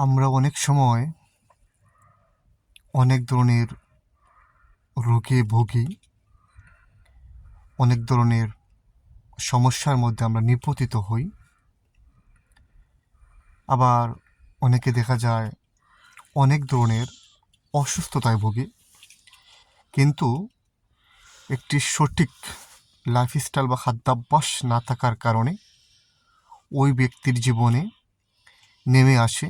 আমরা অনেক সময় অনেক ধরনের রোগে ভুগি, অনেক ধরনের সমস্যার মধ্যে আমরা নিপতিত হই। আবার অনেকে দেখা যায় অনেক ধরনের অসুস্থতায় ভুগি, কিন্তু একটি সঠিক লাইফস্টাইল বা খাদ্যাভ্যাস না থাকার কারণে ওই ব্যক্তির জীবনে নেমে আসে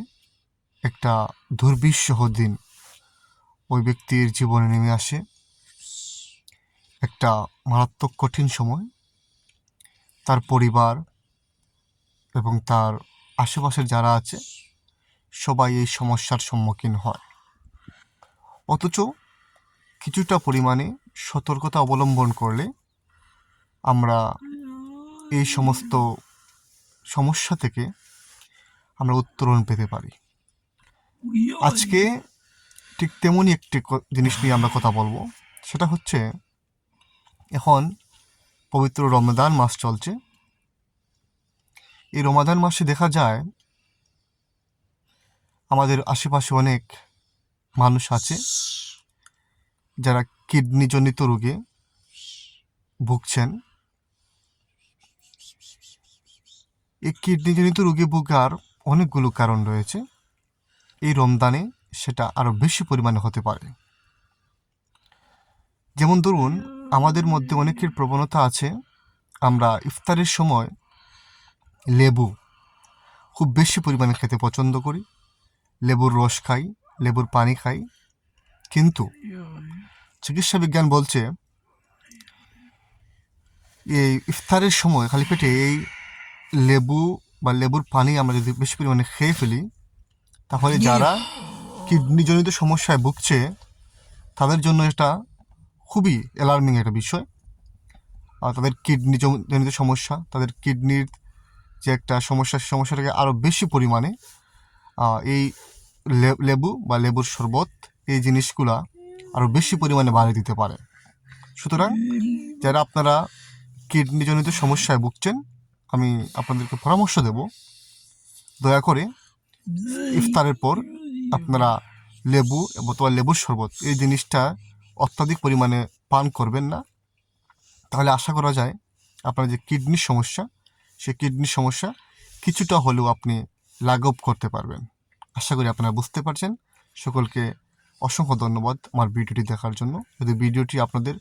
একটা দুর্বিষহ দিন। ওই ব্যক্তির জীবনে নেমে আসে একটা মারাত্মক কঠিন সময়। তার পরিবার এবং তার আশেপাশের যারা আছে সবাই এই সমস্যার সম্মুখীন হয়। অথচ কিছুটা পরিমাণে সতর্কতা অবলম্বন করলে আমরা এই সমস্ত সমস্যা থেকে আমরা উত্তরণ পেতে পারি। আজকে ঠিক তেমনই একটি জিনিস নিয়ে আমরা কথা বলবো। সেটা হচ্ছে, এখন পবিত্র রমাদান মাস চলছে। এই রমাদান মাসে দেখা যায় আমাদের আশেপাশে অনেক মানুষ আছে যারা কিডনিজনিত রোগে ভুগছেন। এই কিডনিজনিত রোগে ভোগার অনেকগুলো কারণ রয়েছে। এই রমজানে সেটা আরও বেশি পরিমাণে হতে পারে। যেমন ধরুন, আমাদের মধ্যে অনেকের প্রবণতা আছে, আমরা ইফতারের সময় লেবু খুব বেশি পরিমাণে খেতে পছন্দ করি, লেবুর রস খাই, লেবুর পানি খাই। কিন্তু চিকিৎসা বিজ্ঞান বলছে এই ইফতারের সময় খালি পেটে এই লেবু বা লেবুর পানি আমরা যদি বেশি পরিমাণে খেয়ে ফেলি, তাহলে যারা কিডনিজনিত সমস্যায় ভুগছে তাদের জন্য এটা খুবই অ্যালার্মিং একটা বিষয়। আর তাদের কিডনিজনিত সমস্যা, তাদের কিডনির যে একটা সমস্যা, সমস্যাটাকে আরও বেশি পরিমাণে এই লেবু বা লেবুর শরবত এই জিনিসগুলা আরও বেশি পরিমাণে বাড়িয়ে দিতে পারে। সুতরাং যারা আপনারা কিডনিজনিত সমস্যায় ভুগছেন, আমি আপনাদেরকে পরামর্শ দেব, দয়া করে ইফতারের পর আপনারা লেবু অথবা লেবুর শরবত এই জিনিসটা অত্যাধিক পরিমাণে পান করবেন না। তাহলে আশা করা যায় আপনার যে কিডনির সমস্যা, সেই কিডনির সমস্যা কিছুটা হলেও আপনি লাঘব করতে পারবেন। আশা করি আপনারা বুঝতে পারছেন। সকলকে অসংখ্য ধন্যবাদ আমার ভিডিওটি দেখার জন্য। যদি ভিডিওটি আপনাদের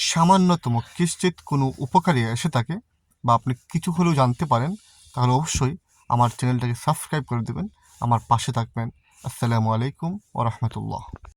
সামান্যতম কিঞ্চিৎ কোনো উপকারে এসে থাকে বা আপনি কিছু হলেও জানতে পারেন, তাহলে অবশ্যই আমার চ্যানেলটাকে সাবস্ক্রাইব করে দেবেন, আমার পাশে থাকবেন। আসসালামু আলাইকুম ওয়া রাহমাতুল্লাহ।